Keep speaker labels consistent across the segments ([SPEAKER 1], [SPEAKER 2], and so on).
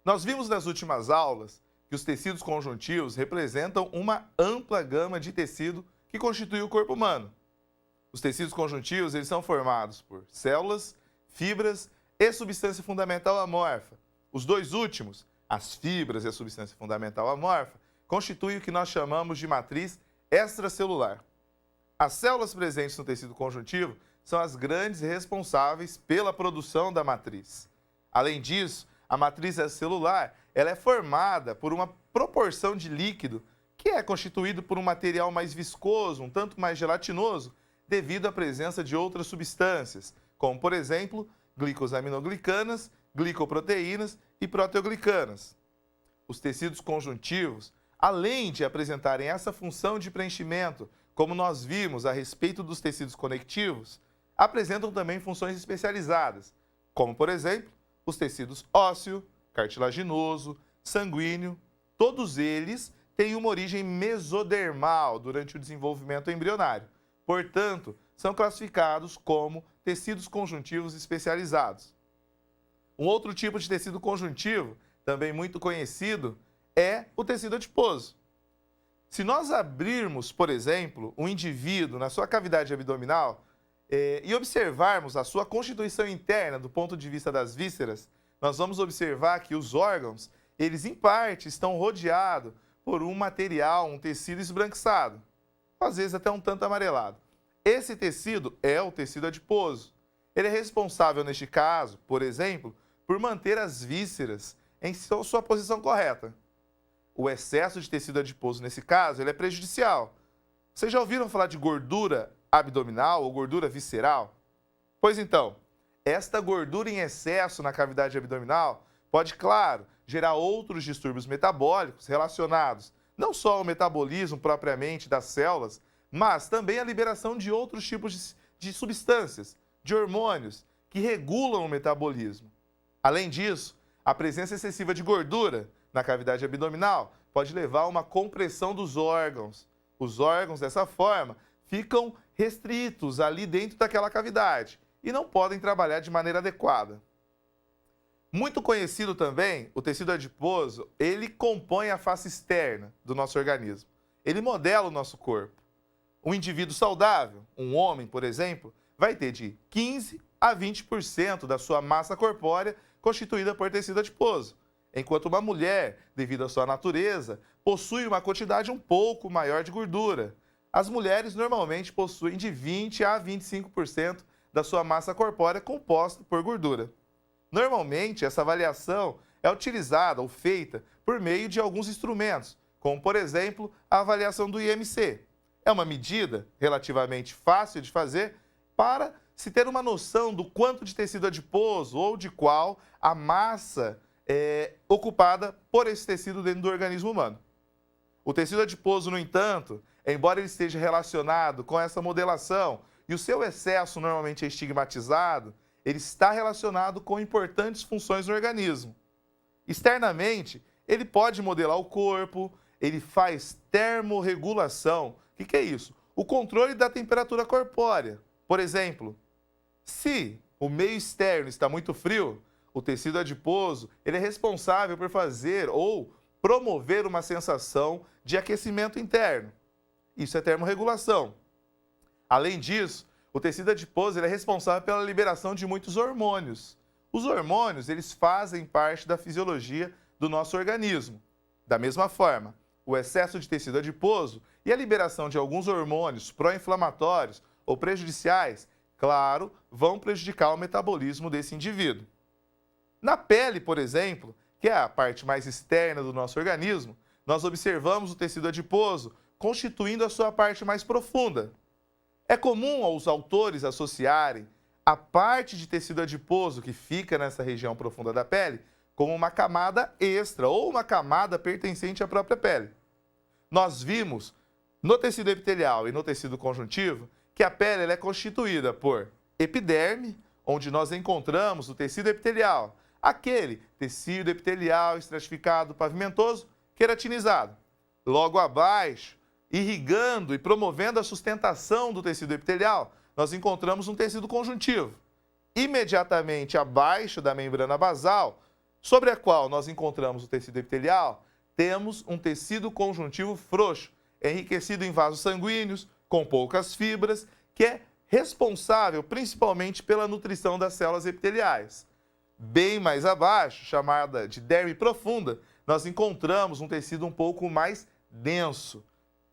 [SPEAKER 1] Nós vimos nas últimas aulas que os tecidos conjuntivos representam uma ampla gama de tecido que constitui o corpo humano. Os tecidos conjuntivos eles são formados por células, fibras e substância fundamental amorfa. Os dois últimos, as fibras e a substância fundamental amorfa, constituem o que nós chamamos de matriz extracelular. As células presentes no tecido conjuntivo são as grandes responsáveis pela produção da matriz. Além disso, a matriz extracelular ela é formada por uma proporção de líquido que é constituído por um material mais viscoso, um tanto mais gelatinoso, devido à presença de outras substâncias, como, por exemplo, glicosaminoglicanas, glicoproteínas e proteoglicanas. Os tecidos conjuntivos, além de apresentarem essa função de preenchimento, como nós vimos a respeito dos tecidos conectivos, apresentam também funções especializadas, como, por exemplo, os tecidos ósseo, cartilaginoso, sanguíneo. Todos eles têm uma origem mesodermal durante o desenvolvimento embrionário. Portanto, são classificados como tecidos conjuntivos especializados. Um outro tipo de tecido conjuntivo, também muito conhecido, é o tecido adiposo. Se nós abrirmos, por exemplo, um indivíduo na sua cavidade abdominal e observarmos a sua constituição interna do ponto de vista das vísceras, nós vamos observar que os órgãos, eles em parte estão rodeados por um material, um tecido esbranquiçado, às vezes até um tanto amarelado. Esse tecido é o tecido adiposo. Ele é responsável, neste caso, por exemplo, por manter as vísceras em sua posição correta. O excesso de tecido adiposo, nesse caso, ele é prejudicial. Vocês já ouviram falar de gordura abdominal ou gordura visceral? Pois então, esta gordura em excesso na cavidade abdominal pode, claro, gerar outros distúrbios metabólicos relacionados não só ao metabolismo propriamente das células, mas também a liberação de outros tipos de substâncias, de hormônios, que regulam o metabolismo. Além disso, a presença excessiva de gordura na cavidade abdominal pode levar a uma compressão dos órgãos. Os órgãos, dessa forma, ficam restritos ali dentro daquela cavidade e não podem trabalhar de maneira adequada. Muito conhecido também, o tecido adiposo, ele compõe a face externa do nosso organismo. Ele modela o nosso corpo. Um indivíduo saudável, um homem, por exemplo, vai ter de 15 a 20% da sua massa corpórea constituída por tecido adiposo, enquanto uma mulher, devido à sua natureza, possui uma quantidade um pouco maior de gordura. As mulheres normalmente possuem de 20 a 25% da sua massa corpórea composta por gordura. Normalmente, essa avaliação é utilizada ou feita por meio de alguns instrumentos, como, por exemplo, a avaliação do IMC. É uma medida relativamente fácil de fazer para se ter uma noção do quanto de tecido adiposo ou de qual a massa é ocupada por esse tecido dentro do organismo humano. O tecido adiposo, no entanto, embora ele esteja relacionado com essa modelação e o seu excesso normalmente é estigmatizado, ele está relacionado com importantes funções no organismo. Externamente, ele pode modelar o corpo, ele faz termorregulação. O que é isso? O controle da temperatura corpórea. Por exemplo, se o meio externo está muito frio, o tecido adiposo ele é responsável por fazer ou promover uma sensação de aquecimento interno. Isso é termorregulação. Além disso, o tecido adiposo ele é responsável pela liberação de muitos hormônios. Os hormônios eles fazem parte da fisiologia do nosso organismo. Da mesma forma, o excesso de tecido adiposo e a liberação de alguns hormônios pró-inflamatórios ou prejudiciais, claro, vão prejudicar o metabolismo desse indivíduo. Na pele, por exemplo, que é a parte mais externa do nosso organismo, nós observamos o tecido adiposo constituindo a sua parte mais profunda. É comum aos autores associarem a parte de tecido adiposo que fica nessa região profunda da pele como uma camada extra ou uma camada pertencente à própria pele. Nós vimos no tecido epitelial e no tecido conjuntivo que a pele ela é constituída por epiderme, onde nós encontramos o tecido epitelial, aquele tecido epitelial estratificado pavimentoso queratinizado. Logo abaixo, irrigando e promovendo a sustentação do tecido epitelial, nós encontramos um tecido conjuntivo. Imediatamente abaixo da membrana basal, sobre a qual nós encontramos o tecido epitelial, temos um tecido conjuntivo frouxo, enriquecido em vasos sanguíneos, com poucas fibras, que é responsável principalmente pela nutrição das células epiteliais. Bem mais abaixo, chamada de derme profunda, nós encontramos um tecido um pouco mais denso,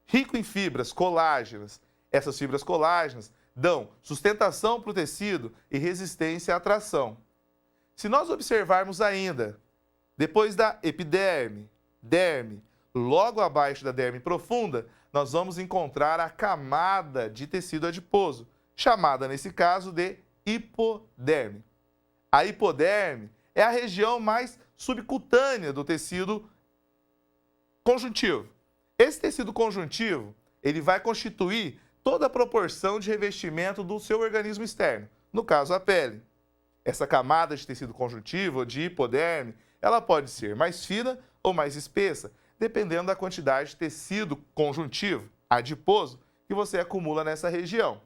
[SPEAKER 1] rico em fibras colágenas. Essas fibras colágenas dão sustentação para o tecido e resistência à tração. Se nós observarmos ainda, depois da epiderme, derme, logo abaixo da derme profunda, nós vamos encontrar a camada de tecido adiposo, chamada nesse caso de hipoderme. A hipoderme é a região mais subcutânea do tecido conjuntivo. Esse tecido conjuntivo, ele vai constituir toda a proporção de revestimento do seu organismo externo, no caso a pele. Essa camada de tecido conjuntivo, ou de hipoderme, ela pode ser mais fina ou mais espessa, dependendo da quantidade de tecido conjuntivo, adiposo, que você acumula nessa região.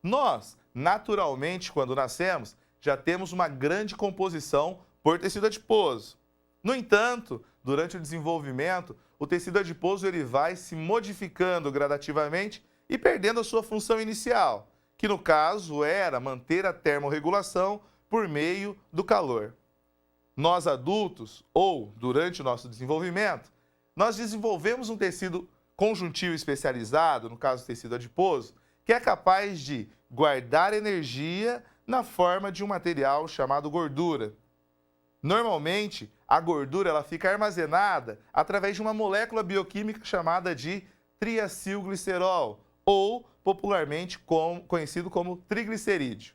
[SPEAKER 1] Nós, naturalmente, quando nascemos, já temos uma grande composição por tecido adiposo. No entanto, durante o desenvolvimento, o tecido adiposo ele vai se modificando gradativamente e perdendo a sua função inicial, que no caso era manter a termorregulação por meio do calor. Nós adultos, ou durante o nosso desenvolvimento, nós desenvolvemos um tecido conjuntivo especializado, no caso do tecido adiposo, que é capaz de guardar energia na forma de um material chamado gordura. Normalmente, a gordura ela fica armazenada através de uma molécula bioquímica chamada de triacilglicerol, ou popularmente conhecido como triglicerídeo.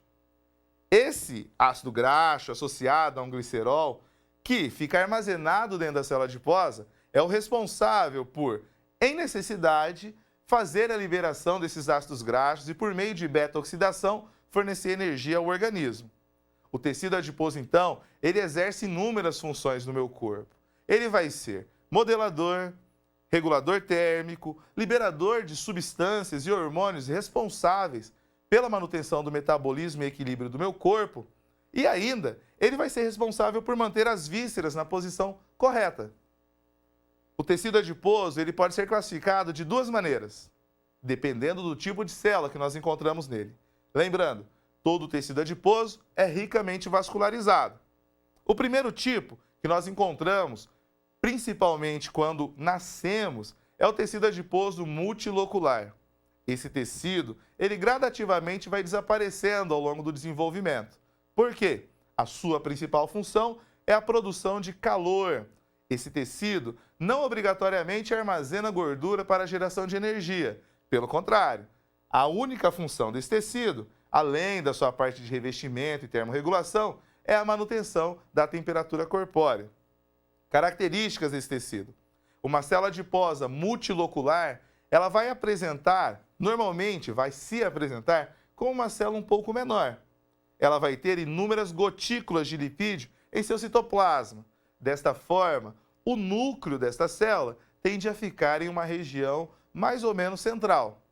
[SPEAKER 1] Esse ácido graxo associado a um glicerol, que fica armazenado dentro da célula adiposa, é o responsável por, em necessidade, fazer a liberação desses ácidos graxos e, por meio de beta-oxidação, fornecer energia ao organismo. O tecido adiposo, então, ele exerce inúmeras funções no meu corpo. Ele vai ser modelador, regulador térmico, liberador de substâncias e hormônios responsáveis pela manutenção do metabolismo e equilíbrio do meu corpo, e ainda ele vai ser responsável por manter as vísceras na posição correta. O tecido adiposo ele pode ser classificado de duas maneiras, dependendo do tipo de célula que nós encontramos nele. Lembrando, todo tecido adiposo é ricamente vascularizado. O primeiro tipo que nós encontramos, principalmente quando nascemos, é o tecido adiposo multilocular. Esse tecido, ele gradativamente vai desaparecendo ao longo do desenvolvimento. Por quê? A sua principal função é a produção de calor. Esse tecido não obrigatoriamente armazena gordura para a geração de energia. Pelo contrário, a única função desse tecido, além da sua parte de revestimento e termorregulação, é a manutenção da temperatura corpórea. Características desse tecido. Uma célula adiposa multilocular, ela vai apresentar, normalmente vai se apresentar, como uma célula um pouco menor. Ela vai ter inúmeras gotículas de lipídio em seu citoplasma. Desta forma, o núcleo desta célula tende a ficar em uma região mais ou menos central.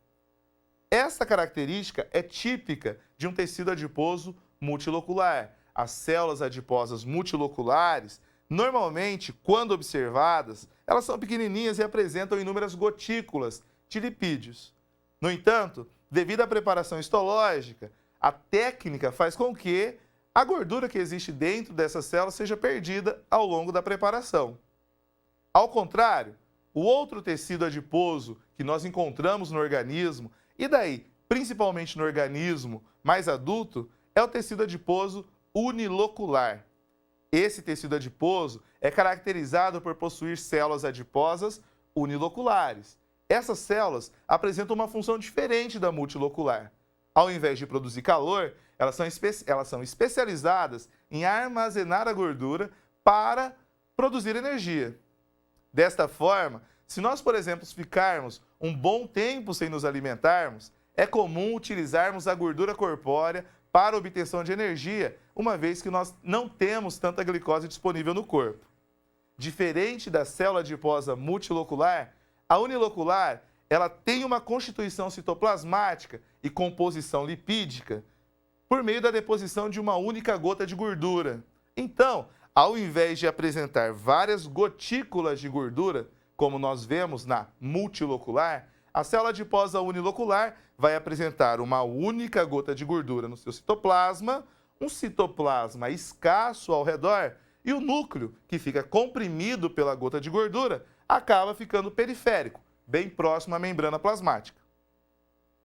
[SPEAKER 1] Essa característica é típica de um tecido adiposo multilocular. As células adiposas multiloculares, normalmente, quando observadas, elas são pequenininhas e apresentam inúmeras gotículas de lipídios. No entanto, devido à preparação histológica, a técnica faz com que a gordura que existe dentro dessa célula seja perdida ao longo da preparação. Ao contrário, o outro tecido adiposo que nós encontramos no organismo, e daí, principalmente no organismo mais adulto, é o tecido adiposo unilocular. Esse tecido adiposo é caracterizado por possuir células adiposas uniloculares. Essas células apresentam uma função diferente da multilocular. Ao invés de produzir calor, elas são especializadas em armazenar a gordura para produzir energia. Desta forma, se nós, por exemplo, ficarmos um bom tempo sem nos alimentarmos, é comum utilizarmos a gordura corpórea para obtenção de energia, uma vez que nós não temos tanta glicose disponível no corpo. Diferente da célula adiposa multilocular, a unilocular ela tem uma constituição citoplasmática e composição lipídica por meio da deposição de uma única gota de gordura. Então, Ao invés de apresentar várias gotículas de gordura, como nós vemos na multilocular, a célula adiposa unilocular vai apresentar uma única gota de gordura no seu citoplasma, um citoplasma escasso ao redor e o núcleo, que fica comprimido pela gota de gordura, acaba ficando periférico, bem próximo à membrana plasmática.